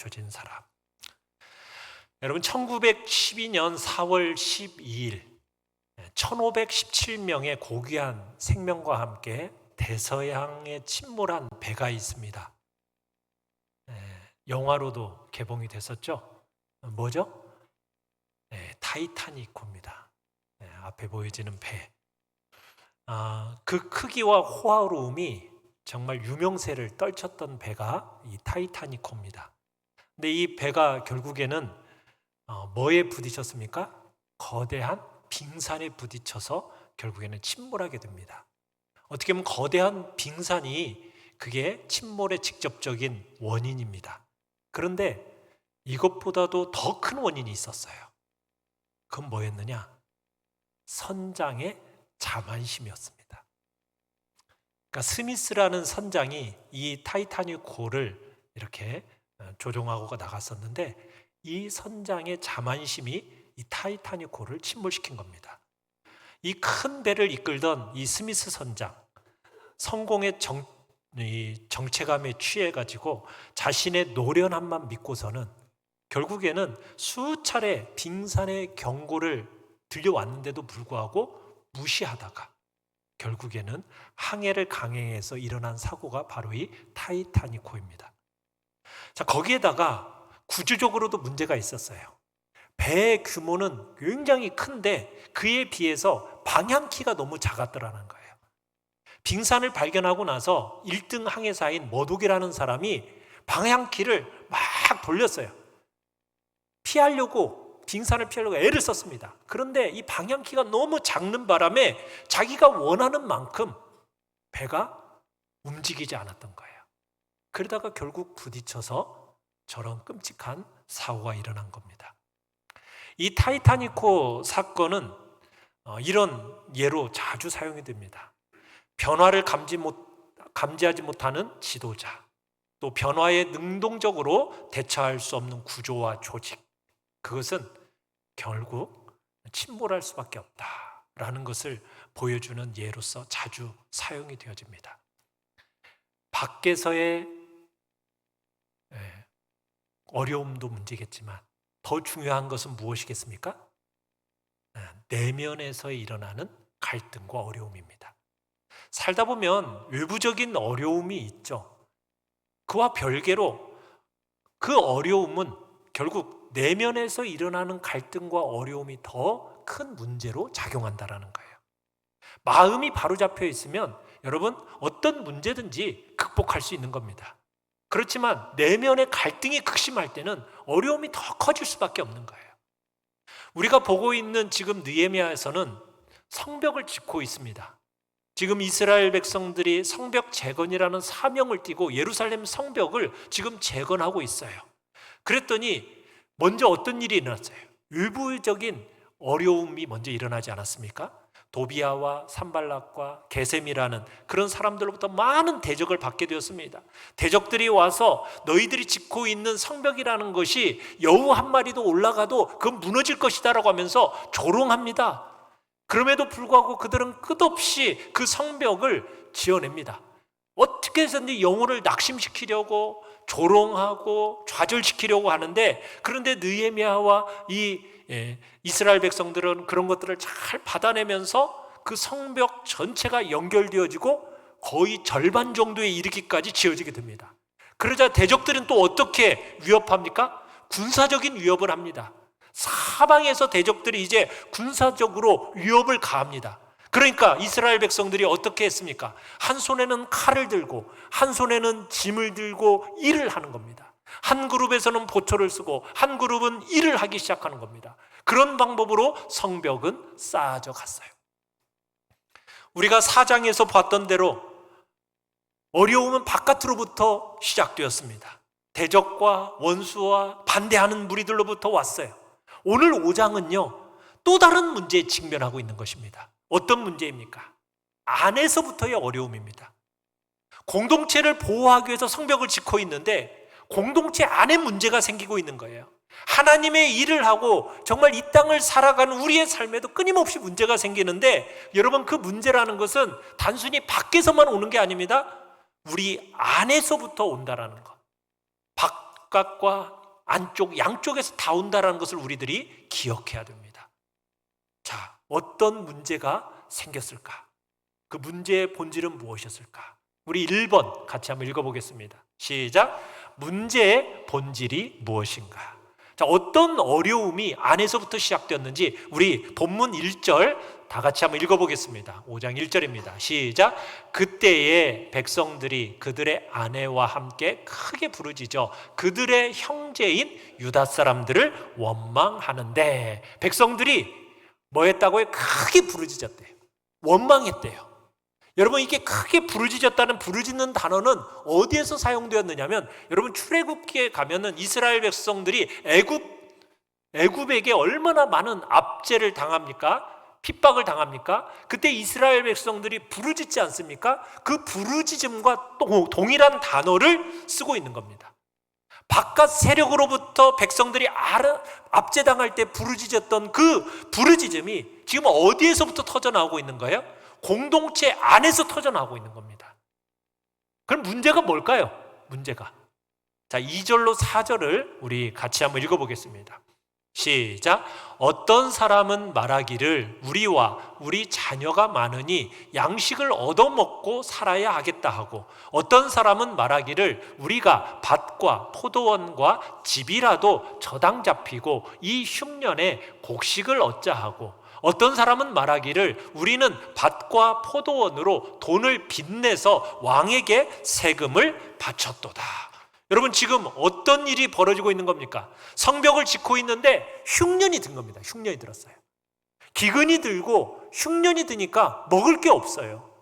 조진 사람. 여러분, 1912년 4월 12일 1517명의 고귀한 생명과 함께 대서양에 침몰한 배가 있습니다. 영화로도 개봉이 됐었죠. 뭐죠? 타이타닉호입니다. 앞에 보여지는 배. 그 크기와 호화로움이 정말 유명세를 떨쳤던 배가 이 타이타닉호입니다. 근데 이 배가 결국에는 뭐에 부딪혔습니까? 거대한 빙산에 부딪혀서 결국에는 침몰하게 됩니다. 어떻게 보면 거대한 빙산이 그게 침몰의 직접적인 원인입니다. 그런데 이것보다도 더 큰 원인이 있었어요. 그건 뭐였느냐? 선장의 자만심이었습니다. 그러니까 스미스라는 선장이 이 타이타닉호를 이렇게 조종하고 나갔었는데 이 선장의 자만심이 이 타이타닉호를 침몰시킨 겁니다. 이 큰 배를 이끌던 이 스미스 선장, 성공의 정체감에 취해가지고 자신의 노련함만 믿고서는 결국에는 수차례 빙산의 경고를 들려왔는데도 불구하고 무시하다가 결국에는 항해를 강행해서 일어난 사고가 바로 이 타이타닉호입니다. 자, 거기에다가 구조적으로도 문제가 있었어요. 배의 규모는 굉장히 큰데 그에 비해서 방향키가 너무 작았더라는 거예요. 빙산을 발견하고 나서 1등 항해사인 머독이라는 사람이 방향키를 막 돌렸어요. 빙산을 피하려고 애를 썼습니다. 그런데 이 방향키가 너무 작는 바람에 자기가 원하는 만큼 배가 움직이지 않았던 거예요. 그러다가 결국 부딪혀서 저런 끔찍한 사고가 일어난 겁니다. 이 타이타닉호 사건은 이런 예로 자주 사용이 됩니다. 변화를 감지하지 못하는 지도자, 또 변화에 능동적으로 대처할 수 없는 구조와 조직, 그것은 결국 침몰할 수밖에 없다라는 것을 보여주는 예로서 자주 사용이 되어집니다. 밖에서의 어려움도 문제겠지만 더 중요한 것은 무엇이겠습니까? 내면에서 일어나는 갈등과 어려움입니다. 살다 보면 외부적인 어려움이 있죠. 그와 별개로 그 어려움은 결국 내면에서 일어나는 갈등과 어려움이 더 큰 문제로 작용한다는 거예요. 마음이 바로잡혀 있으면 여러분 어떤 문제든지 극복할 수 있는 겁니다. 그렇지만 내면의 갈등이 극심할 때는 어려움이 더 커질 수밖에 없는 거예요. 우리가 보고 있는 지금 느헤미야에서는 성벽을 짓고 있습니다. 지금 이스라엘 백성들이 성벽 재건이라는 사명을 띠고 예루살렘 성벽을 지금 재건하고 있어요. 그랬더니 먼저 어떤 일이 일어났어요? 외부적인 어려움이 먼저 일어나지 않았습니까? 도비아와 산발락과 게셈이라는 그런 사람들로부터 많은 대적을 받게 되었습니다. 대적들이 와서 너희들이 짓고 있는 성벽이라는 것이 여우 한 마리도 올라가도 그건 무너질 것이다 라고 하면서 조롱합니다. 그럼에도 불구하고 그들은 끝없이 그 성벽을 지어냅니다. 어떻게 해서든지 영혼을 낙심시키려고 조롱하고 좌절시키려고 하는데, 그런데 느헤미야와 이 이스라엘 백성들은 그런 것들을 잘 받아내면서 그 성벽 전체가 연결되어지고 거의 절반 정도에 이르기까지 지어지게 됩니다. 그러자 대적들은 또 어떻게 위협합니까? 군사적인 위협을 합니다. 사방에서 대적들이 이제 군사적으로 위협을 가합니다. 그러니까 이스라엘 백성들이 어떻게 했습니까? 한 손에는 칼을 들고 한 손에는 짐을 들고 일을 하는 겁니다. 한 그룹에서는 보초를 쓰고 한 그룹은 일을 하기 시작하는 겁니다. 그런 방법으로 성벽은 쌓아져 갔어요. 우리가 4장에서 봤던 대로 어려움은 바깥으로부터 시작되었습니다. 대적과 원수와 반대하는 무리들로부터 왔어요. 오늘 5장은요, 또 다른 문제에 직면하고 있는 것입니다. 어떤 문제입니까? 안에서부터의 어려움입니다. 공동체를 보호하기 위해서 성벽을 짓고 있는데 공동체 안에 문제가 생기고 있는 거예요. 하나님의 일을 하고 정말 이 땅을 살아가는 우리의 삶에도 끊임없이 문제가 생기는데, 여러분 그 문제라는 것은 단순히 밖에서만 오는 게 아닙니다. 우리 안에서부터 온다라는 것. 바깥과 안쪽, 양쪽에서 다 온다는 것을 우리들이 기억해야 됩니다. 자, 어떤 문제가 생겼을까? 그 문제의 본질은 무엇이었을까? 우리 1번 같이 한번 읽어보겠습니다. 시작. 문제의 본질이 무엇인가? 자, 어떤 어려움이 안에서부터 시작되었는지 우리 본문 1절 다 같이 한번 읽어보겠습니다. 5장 1절입니다. 시작. 그때에 백성들이 그들의 아내와 함께 크게 부르짖어 그들의 형제인 유다 사람들을 원망하는데, 백성들이 뭐 했다고요? 크게 부르짖었대요. 원망했대요. 여러분, 이게 크게 부르짖었다는 부르짖는 단어는 어디에서 사용되었느냐면, 여러분 출애굽기에 가면은 이스라엘 백성들이 애굽에게 얼마나 많은 압제를 당합니까? 핍박을 당합니까? 그때 이스라엘 백성들이 부르짖지 않습니까? 그 부르짖음과 동일한 단어를 쓰고 있는 겁니다. 바깥 세력으로부터 백성들이 압제당할 때 부르짖었던 그 부르짖음이 지금 어디에서부터 터져나오고 있는 거예요? 공동체 안에서 터져나오고 있는 겁니다. 그럼 문제가 뭘까요? 문제가. 자, 2절로 4절을 우리 같이 한번 읽어보겠습니다. 시작. 어떤 사람은 말하기를 우리와 우리 자녀가 많으니 양식을 얻어먹고 살아야 하겠다 하고, 어떤 사람은 말하기를 우리가 밭과 포도원과 집이라도 저당 잡히고 이 흉년에 곡식을 얻자 하고, 어떤 사람은 말하기를 우리는 밭과 포도원으로 돈을 빚내서 왕에게 세금을 바쳤도다. 여러분, 지금 어떤 일이 벌어지고 있는 겁니까? 성벽을 짓고 있는데 흉년이 든 겁니다. 흉년이 들었어요. 기근이 들고 흉년이 드니까 먹을 게 없어요.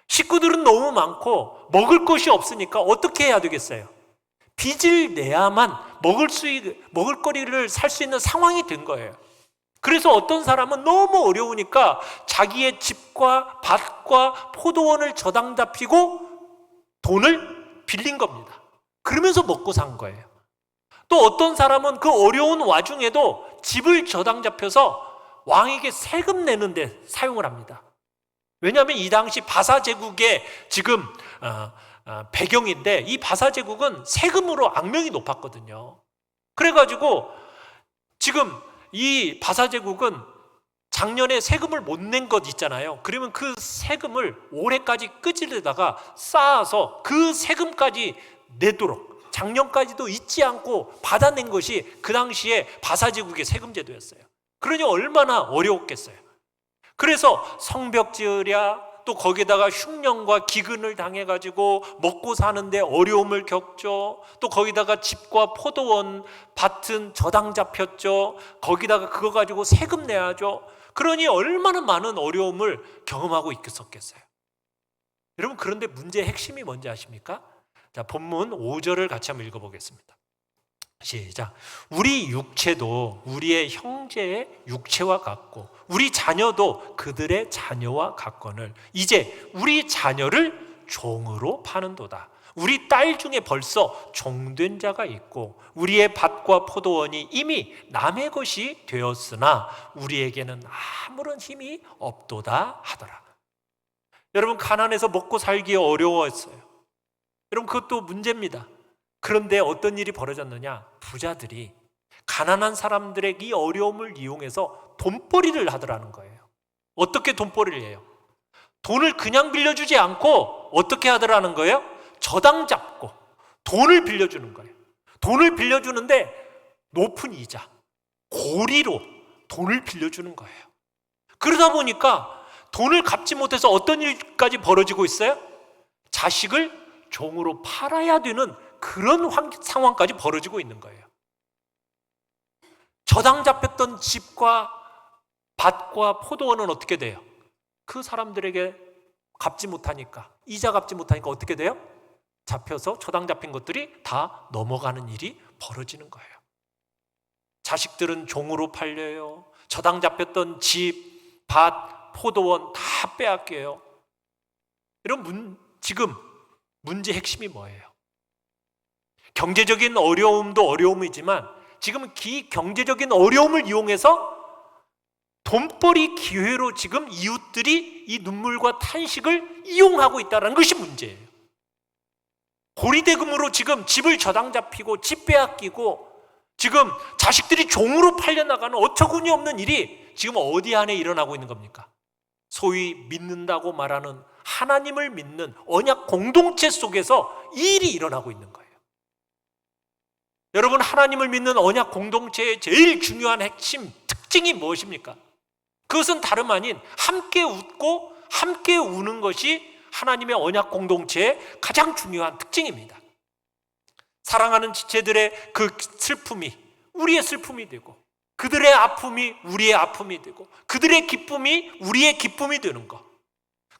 식구들은 너무 많고 먹을 것이 없으니까 어떻게 해야 되겠어요? 빚을 내야만 먹을거리를 살 수 있는 상황이 된 거예요. 그래서 어떤 사람은 너무 어려우니까 자기의 집과 밭과 포도원을 저당 잡히고 돈을 빌린 겁니다. 그러면서 먹고 산 거예요. 또 어떤 사람은 그 어려운 와중에도 집을 저당 잡혀서 왕에게 세금 내는데 사용을 합니다. 왜냐하면 이 당시 바사 제국의 지금 배경인데, 이 바사 제국은 세금으로 악명이 높았거든요. 그래가지고 지금 이 바사 제국은 작년에 세금을 못 낸 것 있잖아요. 그러면 그 세금을 올해까지 끄집어다가 쌓아서 그 세금까지 내도록 작년까지도 잊지 않고 받아낸 것이 그 당시에 바사제국의 세금 제도였어요. 그러니 얼마나 어려웠겠어요. 그래서 성벽 지으랴, 또 거기다가 흉년과 기근을 당해가지고 먹고 사는데 어려움을 겪죠. 또 거기다가 집과 포도원, 밭은 저당 잡혔죠. 거기다가 그거 가지고 세금 내야죠. 그러니 얼마나 많은 어려움을 경험하고 있었겠어요. 여러분, 그런데 문제의 핵심이 뭔지 아십니까? 자, 본문 5절을 같이 한번 읽어보겠습니다. 시작. 우리 육체도 우리의 형제의 육체와 같고 우리 자녀도 그들의 자녀와 같거늘 이제 우리 자녀를 종으로 파는도다. 우리 딸 중에 벌써 종된 자가 있고 우리의 밭과 포도원이 이미 남의 것이 되었으나 우리에게는 아무런 힘이 없도다 하더라. 여러분, 가난해서 먹고 살기 어려웠어요. 여러분, 그것도 문제입니다. 그런데 어떤 일이 벌어졌느냐? 부자들이 가난한 사람들의 이 어려움을 이용해서 돈벌이를 하더라는 거예요. 어떻게 돈벌이를 해요? 돈을 그냥 빌려주지 않고 어떻게 하더라는 거예요? 저당 잡고 돈을 빌려주는 거예요. 돈을 빌려주는데 높은 이자, 고리로 돈을 빌려주는 거예요. 그러다 보니까 돈을 갚지 못해서 어떤 일까지 벌어지고 있어요? 자식을 종으로 팔아야 되는 그런 상황까지 벌어지고 있는 거예요. 저당 잡혔던 집과 밭과 포도원은 어떻게 돼요? 그 사람들에게 갚지 못하니까, 이자 갚지 못하니까 어떻게 돼요? 잡혀서 저당 잡힌 것들이 다 넘어가는 일이 벌어지는 거예요. 자식들은 종으로 팔려요. 저당 잡혔던 집, 밭, 포도원 다 빼앗겨요. 지금 문제 핵심이 뭐예요? 경제적인 어려움도 어려움이지만 지금 이 경제적인 어려움을 이용해서 돈벌이 기회로 지금 이웃들이 이 눈물과 탄식을 이용하고 있다는 것이 문제예요. 고리대금으로 지금 집을 저당 잡히고 집 빼앗기고 지금 자식들이 종으로 팔려나가는 어처구니 없는 일이 지금 어디 안에 일어나고 있는 겁니까? 소위 믿는다고 말하는 하나님을 믿는 언약 공동체 속에서 이 일이 일어나고 있는 거예요. 여러분, 하나님을 믿는 언약 공동체의 제일 중요한 핵심 특징이 무엇입니까? 그것은 다름 아닌 함께 웃고 함께 우는 것이 하나님의 언약 공동체의 가장 중요한 특징입니다. 사랑하는 지체들의 그 슬픔이 우리의 슬픔이 되고, 그들의 아픔이 우리의 아픔이 되고, 그들의 기쁨이 우리의 기쁨이 되는 것.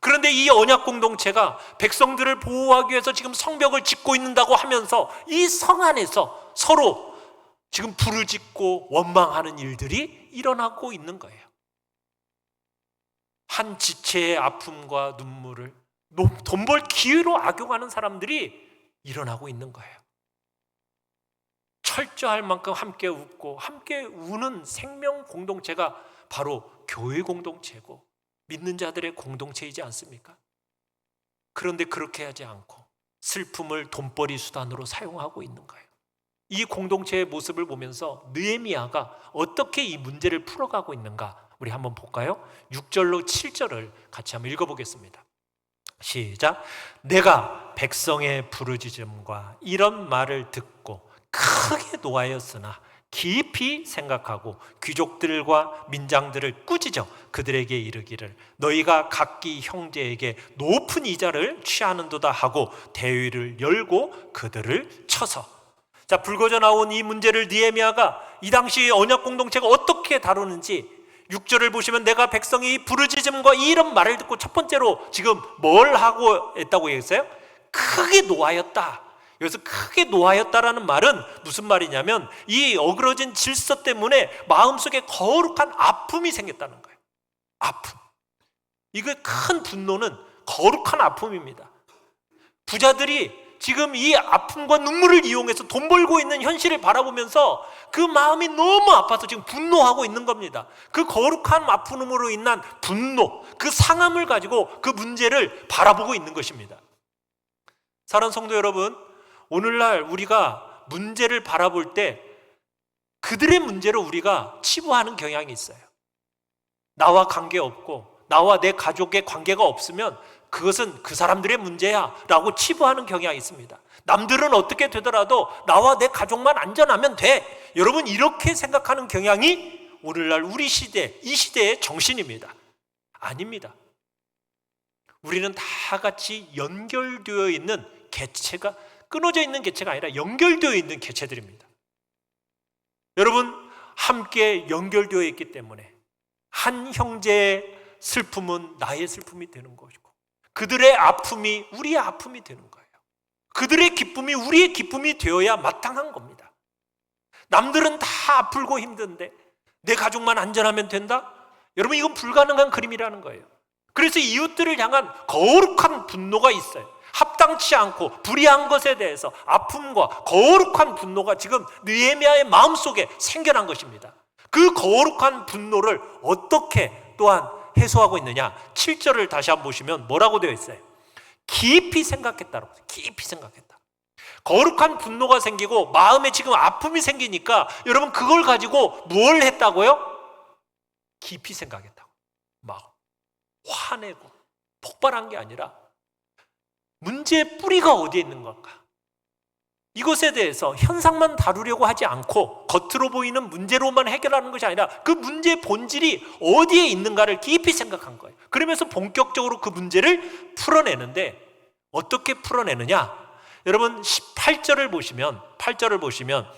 그런데 이 언약 공동체가 백성들을 보호하기 위해서 지금 성벽을 짓고 있는다고 하면서 이 성 안에서 서로 지금 부르짖고 원망하는 일들이 일어나고 있는 거예요. 한 지체의 아픔과 눈물을 돈 벌 기회로 악용하는 사람들이 일어나고 있는 거예요. 철저할 만큼 함께 웃고 함께 우는 생명 공동체가 바로 교회 공동체고 믿는 자들의 공동체이지 않습니까? 그런데 그렇게 하지 않고 슬픔을 돈벌이 수단으로 사용하고 있는 거예요. 이 공동체의 모습을 보면서 느헤미야가 어떻게 이 문제를 풀어가고 있는가 우리 한번 볼까요? 6절로 7절을 같이 한번 읽어보겠습니다. 시작. 내가 백성의 부르짖음과 이런 말을 듣고 크게 노하였으나 깊이 생각하고 귀족들과 민장들을 꾸짖어 그들에게 이르기를 너희가 각기 형제에게 높은 이자를 취하는도다 하고 대위를 열고 그들을 쳐서. 자, 불거져 나온 이 문제를 느헤미야가 이 당시 언약 공동체가 어떻게 다루는지 6절을 보시면 내가 백성이 부르짖음과 이런 말을 듣고 첫 번째로 지금 뭘 하고 했다고 얘기했어요? 크게 노하였다. 여기서 크게 노하였다라는 말은 무슨 말이냐면 이 어그러진 질서 때문에 마음속에 거룩한 아픔이 생겼다는 거예요. 아픔. 이거 큰 분노는 거룩한 아픔입니다. 부자들이 지금 이 아픔과 눈물을 이용해서 돈 벌고 있는 현실을 바라보면서 그 마음이 너무 아파서 지금 분노하고 있는 겁니다. 그 거룩한 아픔으로 인한 분노, 그 상함을 가지고 그 문제를 바라보고 있는 것입니다. 사랑하는 성도 여러분, 오늘날 우리가 문제를 바라볼 때 그들의 문제를 우리가 치부하는 경향이 있어요. 나와 관계없고 나와 내 가족의 관계가 없으면 그것은 그 사람들의 문제야 라고 치부하는 경향이 있습니다. 남들은 어떻게 되더라도 나와 내 가족만 안전하면 돼. 여러분, 이렇게 생각하는 경향이 오늘날 우리 시대, 이 시대의 정신입니다. 아닙니다. 우리는 다 같이 연결되어 있는 개체가, 끊어져 있는 개체가 아니라 연결되어 있는 개체들입니다. 여러분, 함께 연결되어 있기 때문에 한 형제의 슬픔은 나의 슬픔이 되는 것이고 그들의 아픔이 우리의 아픔이 되는 거예요. 그들의 기쁨이 우리의 기쁨이 되어야 마땅한 겁니다. 남들은 다 아프고 힘든데 내 가족만 안전하면 된다? 여러분, 이건 불가능한 그림이라는 거예요. 그래서 이웃들을 향한 거룩한 분노가 있어요. 합당치 않고 불의한 것에 대해서 아픔과 거룩한 분노가 지금 느헤미야의 마음속에 생겨난 것입니다. 그 거룩한 분노를 어떻게 또한 해소하고 있느냐? 7절을 다시 한번 보시면 뭐라고 되어 있어요? 깊이 생각했다라고. 깊이 생각했다. 거룩한 분노가 생기고 마음에 지금 아픔이 생기니까 여러분 그걸 가지고 뭘 했다고요? 깊이 생각했다고. 막 화내고 폭발한 게 아니라 문제의 뿌리가 어디에 있는 건가? 이것에 대해서 현상만 다루려고 하지 않고 겉으로 보이는 문제로만 해결하는 것이 아니라 그 문제의 본질이 어디에 있는가를 깊이 생각한 거예요. 그러면서 본격적으로 그 문제를 풀어내는데 어떻게 풀어내느냐? 여러분 8절을 보시면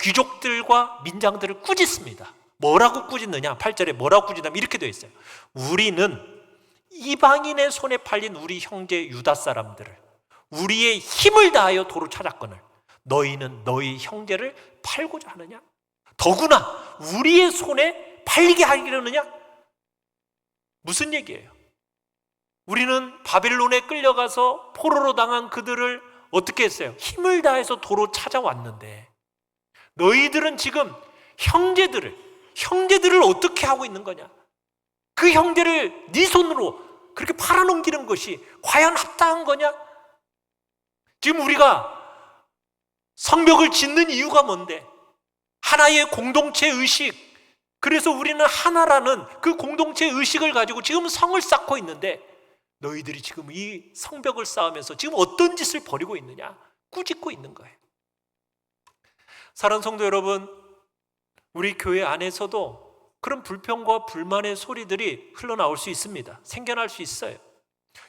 귀족들과 민장들을 꾸짖습니다. 뭐라고 꾸짖느냐? 8절에 뭐라고 꾸짖냐면 이렇게 되어 있어요. 우리는 이방인의 손에 팔린 우리 형제 유다 사람들을 우리의 힘을 다하여 도로 찾았거늘 너희는 너희 형제를 팔고자 하느냐? 더구나 우리의 손에 팔리게 하려느냐? 무슨 얘기예요? 우리는 바벨론에 끌려가서 포로로 당한 그들을 어떻게 했어요? 힘을 다해서 도로 찾아왔는데 너희들은 지금 형제들을 어떻게 하고 있는 거냐? 그 형제를 네 손으로 그렇게 팔아넘기는 것이 과연 합당한 거냐? 지금 우리가 성벽을 짓는 이유가 뭔데? 하나의 공동체 의식. 그래서 우리는 하나라는 그 공동체 의식을 가지고 지금 성을 쌓고 있는데, 너희들이 지금 이 성벽을 쌓으면서 지금 어떤 짓을 벌이고 있느냐? 꾸짖고 있는 거예요. 사랑하는 성도 여러분, 우리 교회 안에서도 그런 불평과 불만의 소리들이 흘러나올 수 있습니다. 생겨날 수 있어요.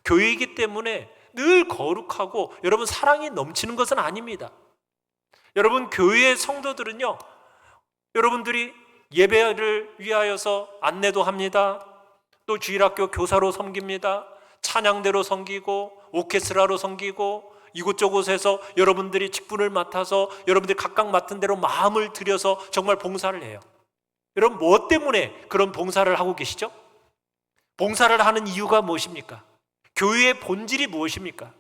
교회이기 때문에 늘 거룩하고 여러분 사랑이 넘치는 것은 아닙니다. 여러분, 교회의 성도들은요, 여러분들이 예배를 위하여서 안내도 합니다. 또 주일학교 교사로 섬깁니다. 찬양대로 섬기고 오케스트라로 섬기고 이곳저곳에서 여러분들이 직분을 맡아서 여러분들이 각각 맡은 대로 마음을 들여서 정말 봉사를 해요. 여러분, 무엇 때문에 그런 봉사를 하고 계시죠? 봉사를 하는 이유가 무엇입니까? 교회의 본질이 무엇입니까?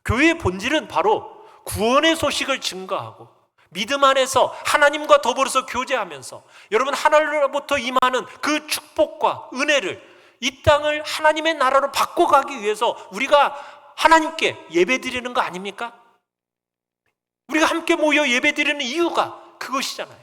교회의 본질은 바로 구원의 소식을 증거하고 믿음 안에서 하나님과 더불어서 교제하면서 여러분 하나님으로부터 임하는 그 축복과 은혜를, 이 땅을 하나님의 나라로 바꿔가기 위해서 우리가 하나님께 예배드리는 거 아닙니까? 우리가 함께 모여 예배드리는 이유가 그것이잖아요.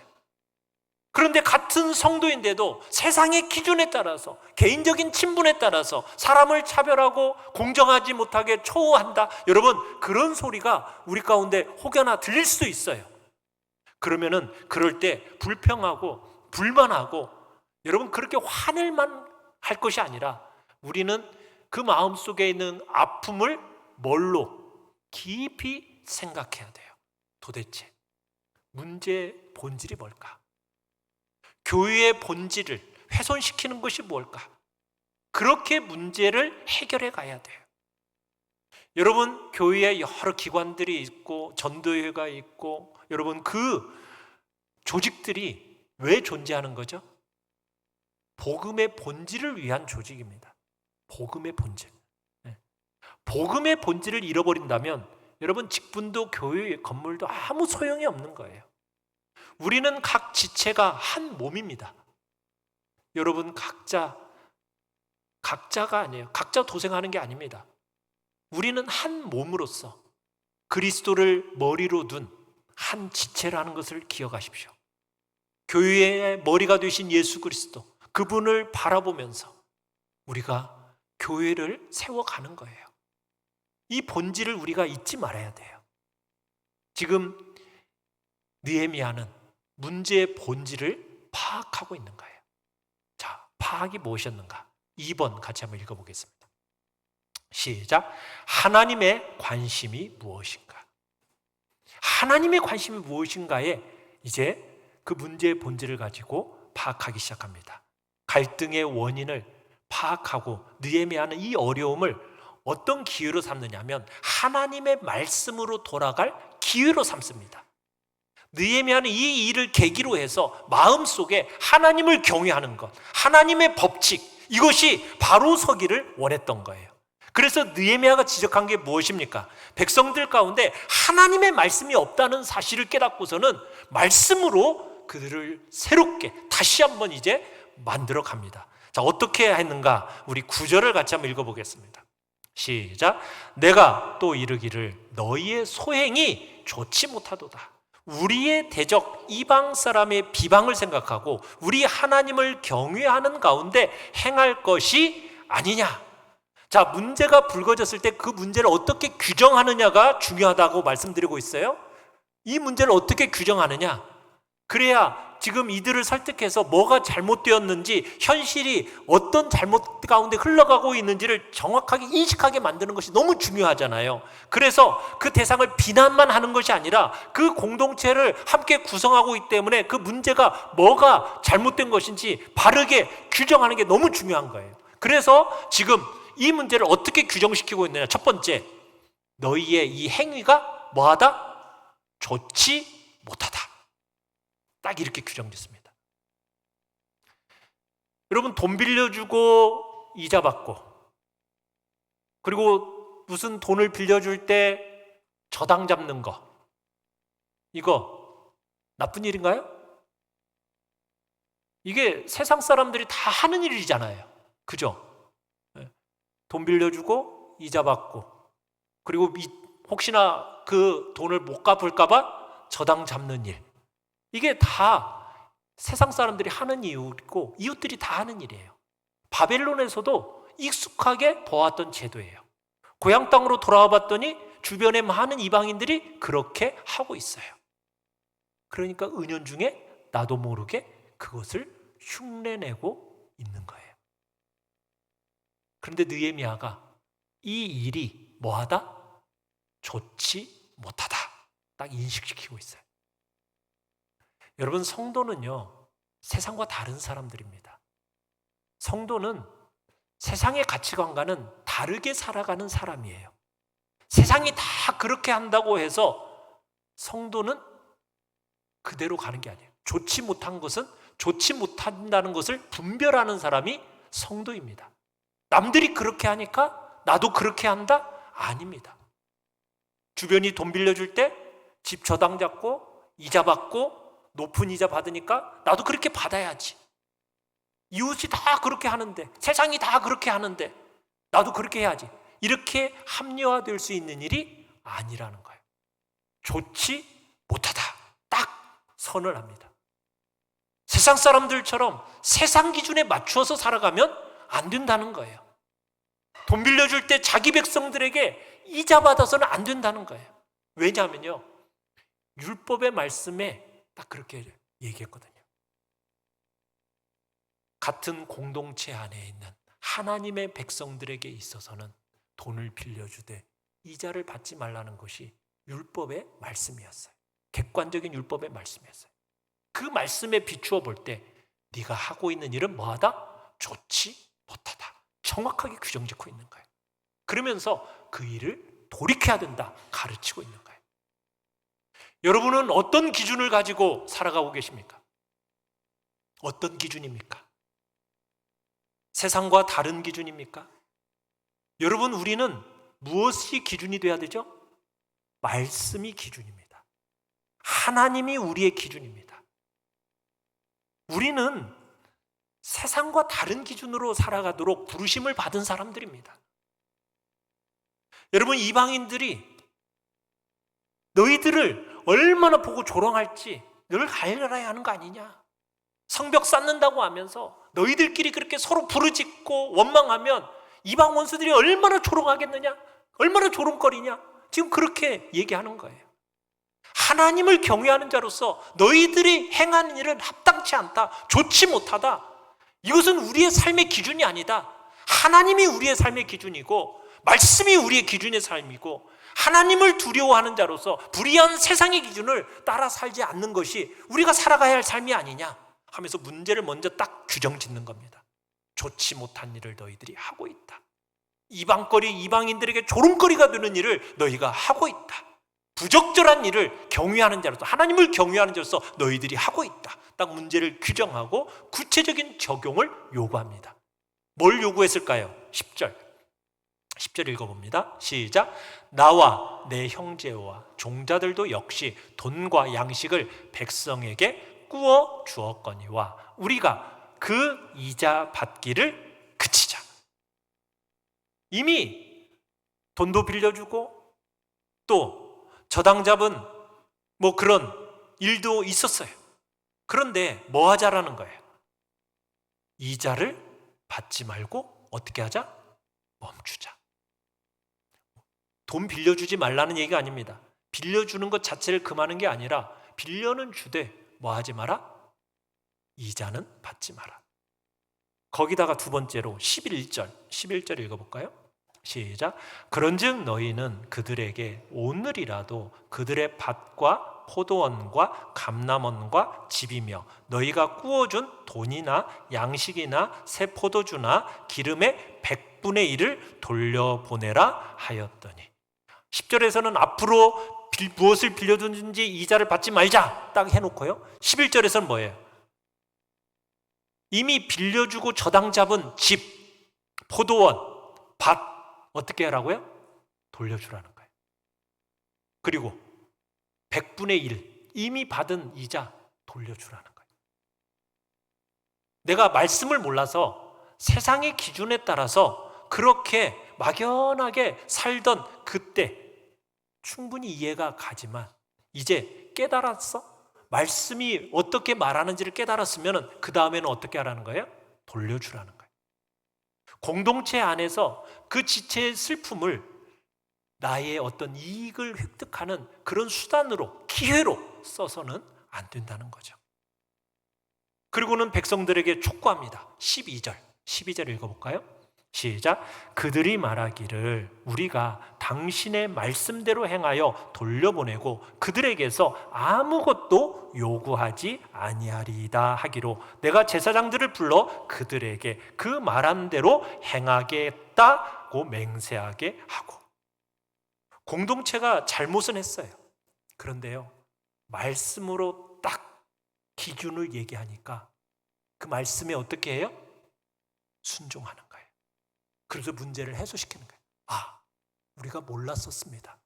그런데 같은 성도인데도 세상의 기준에 따라서, 개인적인 친분에 따라서 사람을 차별하고 공정하지 못하게 초호한다. 여러분, 그런 소리가 우리 가운데 혹여나 들릴 수도 있어요. 그러면은 그럴 때 불평하고 불만하고 여러분 그렇게 화낼만 할 것이 아니라 우리는 그 마음속에 있는 아픔을 뭘로 깊이 생각해야 돼요. 도대체 문제의 본질이 뭘까? 교회의 본질을 훼손시키는 것이 뭘까? 그렇게 문제를 해결해 가야 돼요. 여러분, 교회에 여러 기관들이 있고 전도회가 있고 여러분 그 조직들이 왜 존재하는 거죠? 복음의 본질을 위한 조직입니다. 복음의 본질. 복음의 본질을 잃어버린다면 여러분 직분도 교회 건물도 아무 소용이 없는 거예요. 우리는 각 지체가 한 몸입니다. 여러분 각자가 아니에요. 각자 도생하는 게 아닙니다. 우리는 한 몸으로서 그리스도를 머리로 둔 한 지체라는 것을 기억하십시오. 교회의 머리가 되신 예수 그리스도, 그분을 바라보면서 우리가 교회를 세워가는 거예요. 이 본질을 우리가 잊지 말아야 돼요. 지금 느헤미야는 문제의 본질을 파악하고 있는 거예요. 자, 파악이 무엇이었는가? 2번 같이 한번 읽어보겠습니다. 시작. 하나님의 관심이 무엇인가? 하나님의 관심이 무엇인가에 이제 그 문제의 본질을 가지고 파악하기 시작합니다. 갈등의 원인을 파악하고 느헤미야는 이 어려움을 어떤 기회로 삼느냐면 하나님의 말씀으로 돌아갈 기회로 삼습니다. 느헤미야는 이 일을 계기로 해서 마음속에 하나님을 경외하는 것, 하나님의 법칙, 이것이 바로 서기를 원했던 거예요. 그래서 느헤미야가 지적한 게 무엇입니까? 백성들 가운데 하나님의 말씀이 없다는 사실을 깨닫고서는 말씀으로 그들을 새롭게 다시 한번 이제 만들어 갑니다. 자, 어떻게 했는가? 우리 9절을 같이 한번 읽어보겠습니다. 시작. 내가 또 이르기를 너희의 소행이 좋지 못하도다. 우리의 대적 이방 사람의 비방을 생각하고 우리 하나님을 경외하는 가운데 행할 것이 아니냐. 자, 문제가 불거졌을 때 그 문제를 어떻게 규정하느냐가 중요하다고 말씀드리고 있어요. 이 문제를 어떻게 규정하느냐, 그래야 지금 이들을 설득해서 뭐가 잘못되었는지, 현실이 어떤 잘못 가운데 흘러가고 있는지를 정확하게 인식하게 만드는 것이 너무 중요하잖아요. 그래서 그 대상을 비난만 하는 것이 아니라 그 공동체를 함께 구성하고 있기 때문에 그 문제가 뭐가 잘못된 것인지 바르게 규정하는 게 너무 중요한 거예요. 그래서 지금 이 문제를 어떻게 규정시키고 있느냐. 첫 번째, 너희의 이 행위가 뭐하다? 좋지 못하다. 딱 이렇게 규정됐습니다. 여러분, 돈 빌려주고 이자 받고, 그리고 무슨 돈을 빌려줄 때 저당 잡는 거, 이거 나쁜 일인가요? 이게 세상 사람들이 다 하는 일이잖아요. 그죠? 돈 빌려주고 이자 받고, 그리고 혹시나 그 돈을 못 갚을까 봐 저당 잡는 일. 이게 다 세상 사람들이 하는 이유고 이웃들이 다 하는 일이에요. 바벨론에서도 익숙하게 보았던 제도예요. 고향 땅으로 돌아와 봤더니 주변에 많은 이방인들이 그렇게 하고 있어요. 그러니까 은연중에 나도 모르게 그것을 흉내내고 있는 거예요. 그런데 느헤미야가 이 일이 뭐하다? 좋지 못하다. 딱 인식시키고 있어요. 여러분, 성도는요, 세상과 다른 사람들입니다. 성도는 세상의 가치관과는 다르게 살아가는 사람이에요. 세상이 다 그렇게 한다고 해서 성도는 그대로 가는 게 아니에요. 좋지 못한 것은 좋지 못한다는 것을 분별하는 사람이 성도입니다. 남들이 그렇게 하니까 나도 그렇게 한다? 아닙니다. 주변이 돈 빌려줄 때 집 저당 잡고 이자 받고 높은 이자 받으니까 나도 그렇게 받아야지. 이웃이 다 그렇게 하는데, 세상이 다 그렇게 하는데 나도 그렇게 해야지. 이렇게 합리화될 수 있는 일이 아니라는 거예요. 좋지 못하다. 딱 선을 합니다. 세상 사람들처럼 세상 기준에 맞추어서 살아가면 안 된다는 거예요. 돈 빌려줄 때 자기 백성들에게 이자 받아서는 안 된다는 거예요. 왜냐하면요, 율법의 말씀에 딱 그렇게 얘기했거든요. 같은 공동체 안에 있는 하나님의 백성들에게 있어서는 돈을 빌려주되 이자를 받지 말라는 것이 율법의 말씀이었어요. 객관적인 율법의 말씀이었어요. 그 말씀에 비추어 볼 때 네가 하고 있는 일은 뭐하다? 좋지 못하다. 정확하게 규정 짓고 있는 거예요. 그러면서 그 일을 돌이켜야 된다 가르치고 있는 거예요. 여러분은 어떤 기준을 가지고 살아가고 계십니까? 어떤 기준입니까? 세상과 다른 기준입니까? 여러분, 우리는 무엇이 기준이 돼야 되죠? 말씀이 기준입니다. 하나님이 우리의 기준입니다. 우리는 세상과 다른 기준으로 살아가도록 부르심을 받은 사람들입니다. 여러분, 이방인들이 너희들을 얼마나 보고 조롱할지 늘 알아야 하는 거 아니냐? 성벽 쌓는다고 하면서 너희들끼리 그렇게 서로 부르짖고 원망하면 이방 원수들이 얼마나 조롱하겠느냐? 얼마나 조롱거리냐? 지금 그렇게 얘기하는 거예요. 하나님을 경외하는 자로서 너희들이 행하는 일은 합당치 않다, 좋지 못하다. 이것은 우리의 삶의 기준이 아니다. 하나님이 우리의 삶의 기준이고 말씀이 우리의 기준의 삶이고 하나님을 두려워하는 자로서 불의한 세상의 기준을 따라 살지 않는 것이 우리가 살아가야 할 삶이 아니냐 하면서 문제를 먼저 딱 규정 짓는 겁니다. 좋지 못한 일을 너희들이 하고 있다. 이방인들에게 조롱거리가 되는 일을 너희가 하고 있다. 부적절한 일을 경외하는 자로서, 하나님을 경외하는 자로서 너희들이 하고 있다. 딱 문제를 규정하고 구체적인 적용을 요구합니다. 뭘 요구했을까요? 10절 읽어봅니다. 시작. 나와 내 형제와 종자들도 역시 돈과 양식을 백성에게 꾸어 주었거니와 우리가 그 이자 받기를 그치자. 이미 돈도 빌려주고 또 저당 잡은 뭐 그런 일도 있었어요. 그런데 뭐 하자라는 거예요? 이자를 받지 말고 어떻게 하자? 멈추자. 돈 빌려주지 말라는 얘기가 아닙니다. 빌려주는 것 자체를 금하는 게 아니라 빌려는 주되 뭐 하지 마라? 이자는 받지 마라. 거기다가 두 번째로 11절 읽어볼까요? 시작. 그런즉 너희는 그들에게 오늘이라도 그들의 밭과 포도원과 감람원과 집이며 너희가 구워준 돈이나 양식이나 새 포도주나 기름의 100분의 1을 돌려보내라 하였더니 10절에서는 앞으로 무엇을 빌려주든지 이자를 받지 말자 딱 해놓고요. 11절에서는 뭐예요? 이미 빌려주고 저당 잡은 집, 포도원, 밭 어떻게 하라고요? 돌려주라는 거예요. 그리고 100분의 1 이미 받은 이자 돌려주라는 거예요. 내가 말씀을 몰라서 세상의 기준에 따라서 그렇게 막연하게 살던 그때 충분히 이해가 가지만 이제 깨달았어? 말씀이 어떻게 말하는지를 깨달았으면 그 다음에는 어떻게 하라는 거예요? 돌려주라는 거예요. 공동체 안에서 그 지체의 슬픔을 나의 어떤 이익을 획득하는 그런 수단으로, 기회로 써서는 안 된다는 거죠. 그리고는 백성들에게 촉구합니다. 12절 읽어볼까요? 시작. 그들이 말하기를 우리가 당신의 말씀대로 행하여 돌려보내고 그들에게서 아무것도 요구하지 아니하리이다 하기로 내가 제사장들을 불러 그들에게 그 말한 대로 행하겠다고 맹세하게 하고. 공동체가 잘못은 했어요. 그런데요, 말씀으로 딱 기준을 얘기하니까 그 말씀에 어떻게 해요? 순종하는 거예요. 그래서 문제를 해소시키는 거예요. 우리가 몰랐었습니다.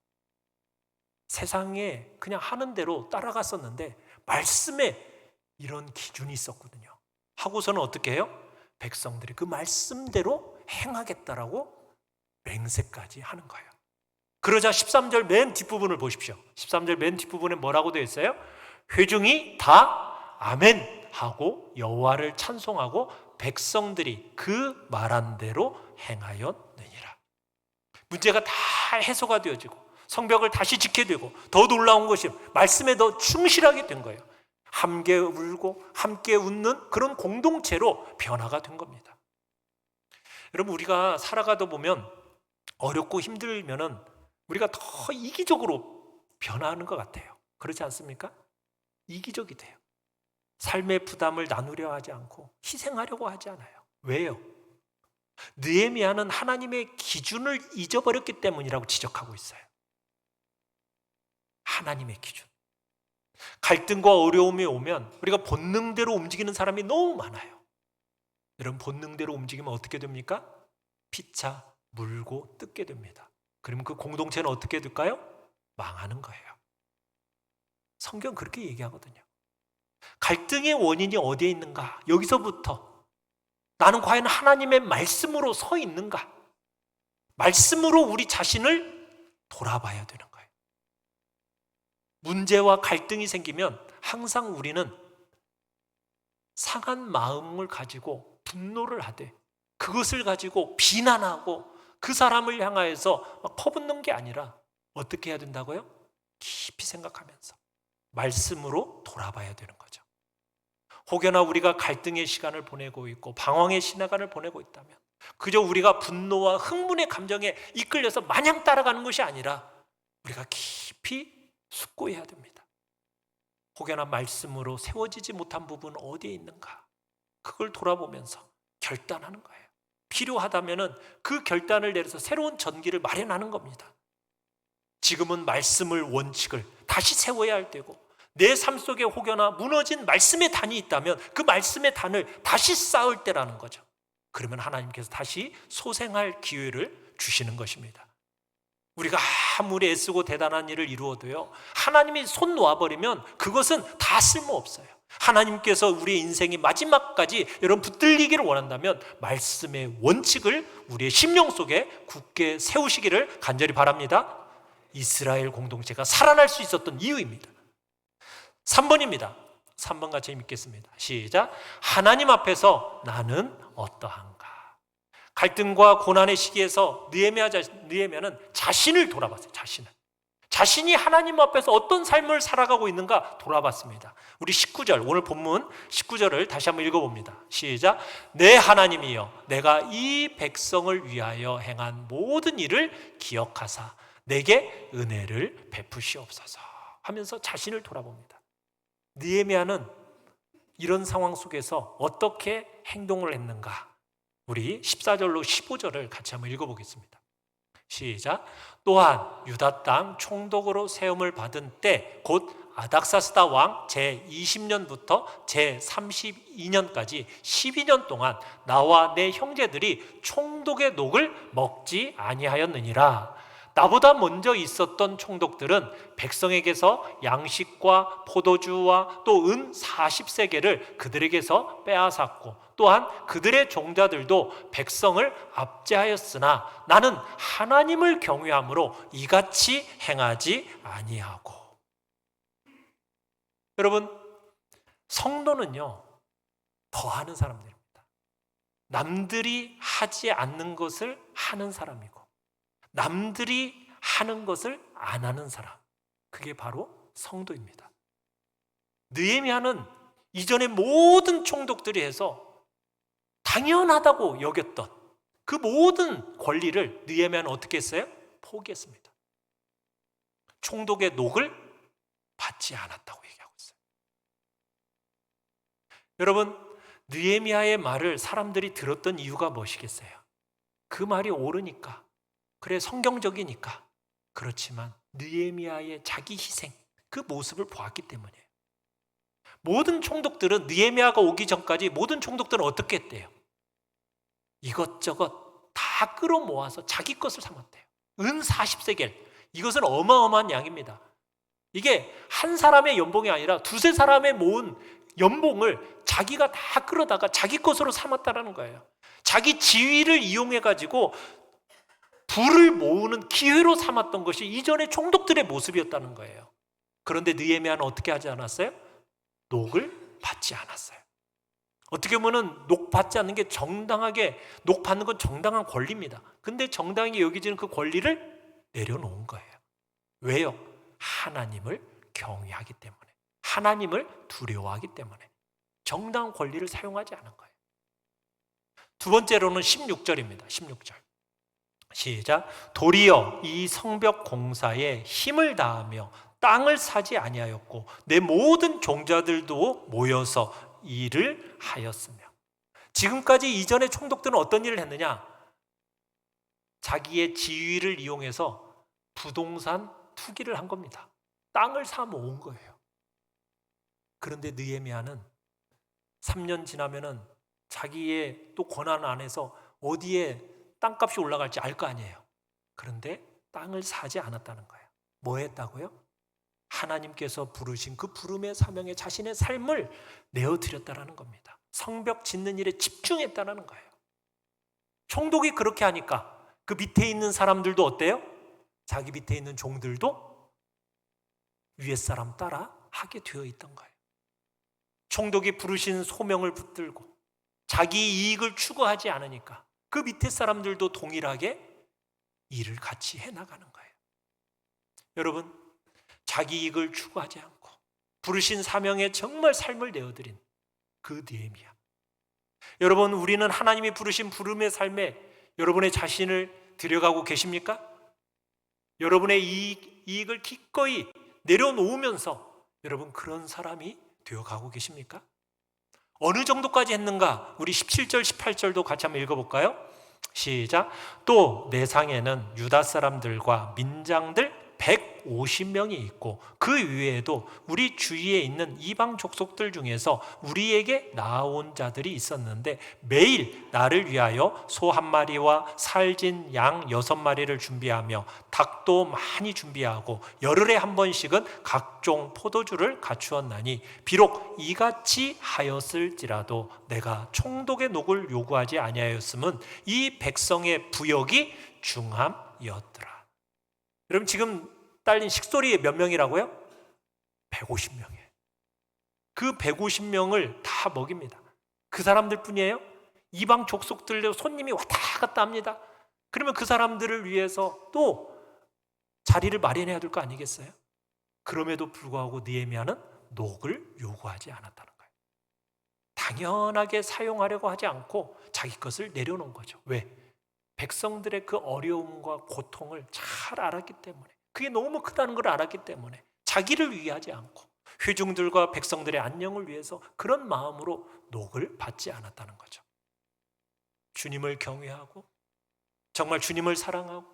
세상에 그냥 하는 대로 따라갔었는데 말씀에 이런 기준이 있었거든요. 하고서는 어떻게 해요? 백성들이 그 말씀대로 행하겠다라고 맹세까지 하는 거예요. 그러자 13절 맨 뒷부분을 보십시오. 13절 맨 뒷부분에 뭐라고 되어 있어요? 회중이 다 아멘 하고 여호와를 찬송하고 백성들이 그 말한 대로 행하였느니라. 문제가 다 해소가 되어지고 성벽을 다시 지게 되고 더 놀라운 것이 말씀에 더 충실하게 된 거예요. 함께 울고 함께 웃는 그런 공동체로 변화가 된 겁니다. 여러분, 우리가 살아가다 보면 어렵고 힘들면은 우리가 더 이기적으로 변화하는 것 같아요. 그렇지 않습니까? 이기적이 돼요. 삶의 부담을 나누려 하지 않고 희생하려고 하지 않아요. 왜요? 느헤미야는 하나님의 기준을 잊어버렸기 때문이라고 지적하고 있어요. 하나님의 기준. 갈등과 어려움이 오면 우리가 본능대로 움직이는 사람이 너무 많아요. 여러분, 본능대로 움직이면 어떻게 됩니까? 피차 물고 뜯게 됩니다. 그러면 그 공동체는 어떻게 될까요? 망하는 거예요. 성경 그렇게 얘기하거든요. 갈등의 원인이 어디에 있는가? 여기서부터 나는 과연 하나님의 말씀으로 서 있는가? 말씀으로 우리 자신을 돌아봐야 되는 거예요. 문제와 갈등이 생기면 항상 우리는 상한 마음을 가지고 분노를 하되 그것을 가지고 비난하고 그 사람을 향하여서 막 퍼붓는 게 아니라 어떻게 해야 된다고요? 깊이 생각하면서 말씀으로 돌아봐야 되는 거죠. 혹여나 우리가 갈등의 시간을 보내고 있고 방황의 시간을 보내고 있다면 그저 우리가 분노와 흥분의 감정에 이끌려서 마냥 따라가는 것이 아니라 우리가 깊이 숙고해야 됩니다. 혹여나 말씀으로 세워지지 못한 부분은 어디에 있는가? 그걸 돌아보면서 결단하는 거예요. 필요하다면 그 결단을 내려서 새로운 전기를 마련하는 겁니다. 지금은 말씀을 원칙을 다시 세워야 할 때고 내 삶 속에 혹여나 무너진 말씀의 단이 있다면 그 말씀의 단을 다시 쌓을 때라는 거죠. 그러면 하나님께서 다시 소생할 기회를 주시는 것입니다. 우리가 아무리 애쓰고 대단한 일을 이루어도요, 하나님이 손 놓아버리면 그것은 다 쓸모없어요. 하나님께서 우리의 인생이 마지막까지 여러분 붙들리기를 원한다면 말씀의 원칙을 우리의 심령 속에 굳게 세우시기를 간절히 바랍니다. 이스라엘 공동체가 살아날 수 있었던 이유입니다. 3번입니다. 3번 같이 읽겠습니다. 시작. 하나님 앞에서 나는 어떠한가? 갈등과 고난의 시기에서 느헤미야는 자신을 돌아봤어요. 자신이 하나님 앞에서 어떤 삶을 살아가고 있는가 돌아봤습니다. 우리 19절, 오늘 본문 19절을 다시 한번 읽어봅니다. 시작. 내 하나님이여, 내가 이 백성을 위하여 행한 모든 일을 기억하사 내게 은혜를 베푸시옵소서 하면서 자신을 돌아봅니다. 느헤미야는 이런 상황 속에서 어떻게 행동을 했는가? 우리 14절로 15절을 같이 한번 읽어보겠습니다. 시작. 또한 유다 땅 총독으로 세움을 받은 때 곧 아닥사스다 왕 제20년부터 제32년까지 12년 동안 나와 내 형제들이 총독의 녹을 먹지 아니하였느니라. 나보다 먼저 있었던 총독들은 백성에게서 양식과 포도주와 또 은 40세겔을 그들에게서 빼앗았고, 또한 그들의 종자들도 백성을 압제하였으나 나는 하나님을 경외함으로 이같이 행하지 아니하고. 여러분, 성도는요, 더하는 사람들입니다. 남들이 하지 않는 것을 하는 사람이고, 남들이 하는 것을 안 하는 사람, 그게 바로 성도입니다. 느헤미야는 이전에 모든 총독들이 해서 당연하다고 여겼던 그 모든 권리를 느헤미야는 어떻게 했어요? 포기했습니다. 총독의 녹을 받지 않았다고 얘기하고 있어요. 여러분, 느헤미야의 말을 사람들이 들었던 이유가 무엇이겠어요? 그 말이 옳으니까, 그래 성경적이니까. 그렇지만 느헤미야의 자기 희생, 그 모습을 보았기 때문이에요. 모든 총독들은, 느헤미야가 오기 전까지 모든 총독들은 어떻게 했대요? 이것저것 다 끌어모아서 자기 것을 삼았대요. 은 40세겔, 이것은 어마어마한 양입니다. 이게 한 사람의 연봉이 아니라 두세 사람의 모은 연봉을 자기가 다 끌어다가 자기 것으로 삼았다라는 거예요. 자기 지위를 이용해가지고 부를 모으는 기회로 삼았던 것이 이전의 총독들의 모습이었다는 거예요. 그런데 느헤미야는 어떻게 하지 않았어요? 녹을 받지 않았어요. 어떻게 보면 녹 받지 않는 게 정당하게, 녹 받는 건 정당한 권리입니다. 근데 정당히 여기지는 그 권리를 내려놓은 거예요. 왜요? 하나님을 경외하기 때문에, 하나님을 두려워하기 때문에 정당한 권리를 사용하지 않은 거예요. 두 번째로는 16절입니다. 16절 시작. 도리어 이 성벽 공사에 힘을 다하며 땅을 사지 아니하였고 내 모든 종자들도 모여서 일을 하였으며. 지금까지 이전의 총독들은 어떤 일을 했느냐? 자기의 지위를 이용해서 부동산 투기를 한 겁니다. 땅을 사 모은 거예요. 그런데 느헤미야는 3년 지나면은 자기의 또 권한 안에서 어디에 땅값이 올라갈지 알 거 아니에요. 그런데 땅을 사지 않았다는 거예요. 뭐 했다고요? 하나님께서 부르신 그 부름의 사명에 자신의 삶을 내어드렸다는 겁니다. 성벽 짓는 일에 집중했다는 거예요. 총독이 그렇게 하니까 그 밑에 있는 사람들도 어때요? 자기 밑에 있는 종들도 위에 사람 따라 하게 되어 있던 거예요. 총독이 부르신 소명을 붙들고 자기 이익을 추구하지 않으니까 그 밑에 사람들도 동일하게 일을 같이 해나가는 거예요. 여러분, 자기 이익을 추구하지 않고 부르신 사명에 정말 삶을 내어드린 그 느헤미야. 여러분, 우리는 하나님이 부르신 부름의 삶에 여러분의 자신을 들여가고 계십니까? 여러분의 이익을 기꺼이 내려놓으면서 여러분 그런 사람이 되어가고 계십니까? 어느 정도까지 했는가? 우리 17절 18절도 같이 한번 읽어볼까요? 시작. 또 내 상에는 유다 사람들과 민장들 150명이 있고 그 외에도 우리 주위에 있는 이방 족속들 중에서 우리에게 나아온 자들이 있었는데 매일 나를 위하여 소 한 마리와 살진 양 6마리를 준비하며 닭도 많이 준비하고 열흘에 한 번씩은 각종 포도주를 갖추었나니 비록 이같이 하였을지라도 내가 총독의 녹을 요구하지 아니하였음은 이 백성의 부역이 중함이었더라. 여러분, 지금 딸린 식솔이 몇 명이라고요? 150명이에요. 그 150명을 다 먹입니다. 그 사람들 뿐이에요? 이방 족속들로 손님이 왔다 갔다 합니다. 그러면 그 사람들을 위해서 또 자리를 마련해야 될 거 아니겠어요? 그럼에도 불구하고 느헤미야는 녹을 요구하지 않았다는 거예요. 당연하게 사용하려고 하지 않고 자기 것을 내려놓은 거죠. 왜? 백성들의 그 어려움과 고통을 잘 알았기 때문에, 그게 너무 크다는 걸 알았기 때문에 자기를 위하지 않고 회중들과 백성들의 안녕을 위해서 그런 마음으로 녹을 받지 않았다는 거죠. 주님을 경외하고 정말 주님을 사랑하고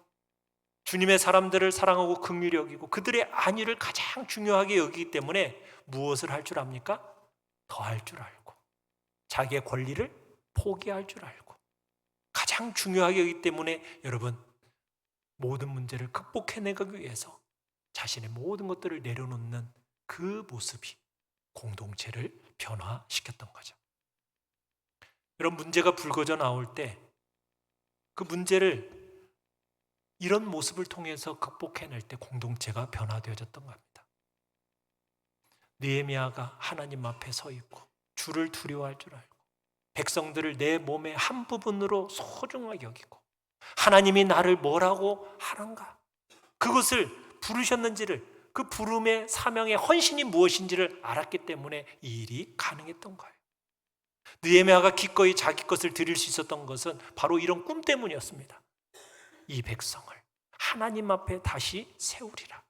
주님의 사람들을 사랑하고 긍휼히 여기고 그들의 안위를 가장 중요하게 여기기 때문에 무엇을 할 줄 압니까? 더 할 줄 알고 자기의 권리를 포기할 줄 알고 가장 중요하게 여기기 때문에 여러분, 모든 문제를 극복해내기 위해서 자신의 모든 것들을 내려놓는 그 모습이 공동체를 변화시켰던 거죠. 이런 문제가 불거져 나올 때 그 문제를 이런 모습을 통해서 극복해낼 때 공동체가 변화되어졌던 겁니다. 느헤미야가 하나님 앞에 서 있고 주를 두려워할 줄 알고 백성들을 내 몸의 한 부분으로 소중하게 여기고 하나님이 나를 뭐라고 하는가, 그것을 부르셨는지를, 그 부름의 사명의 헌신이 무엇인지를 알았기 때문에 이 일이 가능했던 거예요. 느헤미야가 기꺼이 자기 것을 드릴 수 있었던 것은 바로 이런 꿈 때문이었습니다. 이 백성을 하나님 앞에 다시 세우리라.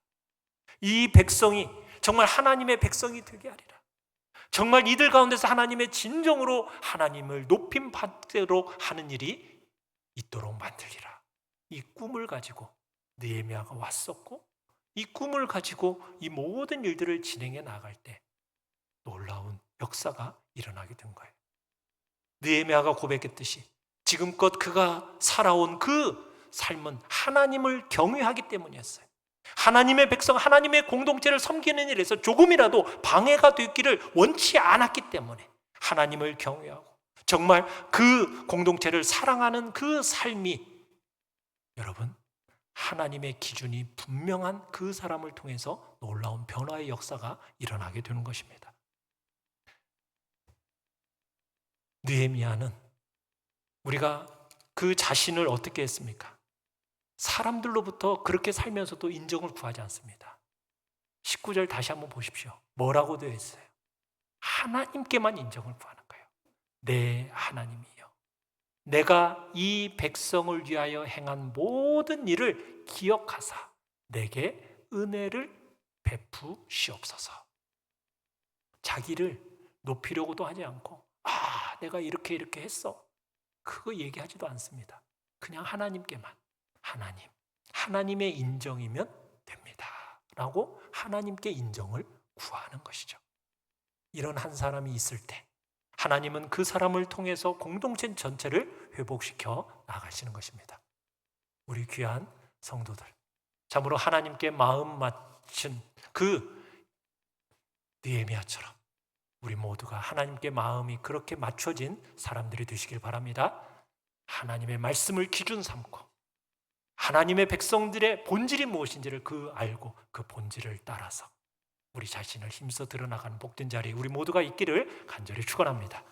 이 백성이 정말 하나님의 백성이 되게 하리라. 정말 이들 가운데서 하나님의 진정으로 하나님을 높임 받도록 하는 일이 있도록 만들리라. 이 꿈을 가지고 느헤미야가 왔었고, 이 꿈을 가지고 이 모든 일들을 진행해 나갈 때 놀라운 역사가 일어나게 된 거예요. 느헤미야가 고백했듯이 지금껏 그가 살아온 그 삶은 하나님을 경외하기 때문이었어요. 하나님의 백성, 하나님의 공동체를 섬기는 일에서 조금이라도 방해가 됐기를 원치 않았기 때문에 하나님을 경외하고 정말 그 공동체를 사랑하는 그 삶이, 여러분, 하나님의 기준이 분명한 그 사람을 통해서 놀라운 변화의 역사가 일어나게 되는 것입니다. 느헤미야는 우리가 그 자신을 어떻게 했습니까? 사람들로부터 그렇게 살면서도 인정을 구하지 않습니다. 19절 다시 한번 보십시오. 뭐라고 되어 있어요? 하나님께만 인정을 구하는 거예요. 내 하나님이여, 내가 이 백성을 위하여 행한 모든 일을 기억하사 내게 은혜를 베푸시옵소서. 자기를 높이려고도 하지 않고 내가 이렇게 했어, 그거 얘기하지도 않습니다. 그냥 하나님께만, 하나님의 인정이면 됩니다 라고 하나님께 인정을 구하는 것이죠. 이런 한 사람이 있을 때 하나님은 그 사람을 통해서 공동체 전체를 회복시켜 나가시는 것입니다. 우리 귀한 성도들, 참으로 하나님께 마음 맞춘 그 느헤미야처럼 우리 모두가 하나님께 마음이 그렇게 맞춰진 사람들이 되시길 바랍니다. 하나님의 말씀을 기준 삼고 하나님의 백성들의 본질이 무엇인지를 알고 그 본질을 따라서 우리 자신을 힘써 드러나가는 복된 자리에 우리 모두가 있기를 간절히 축원합니다.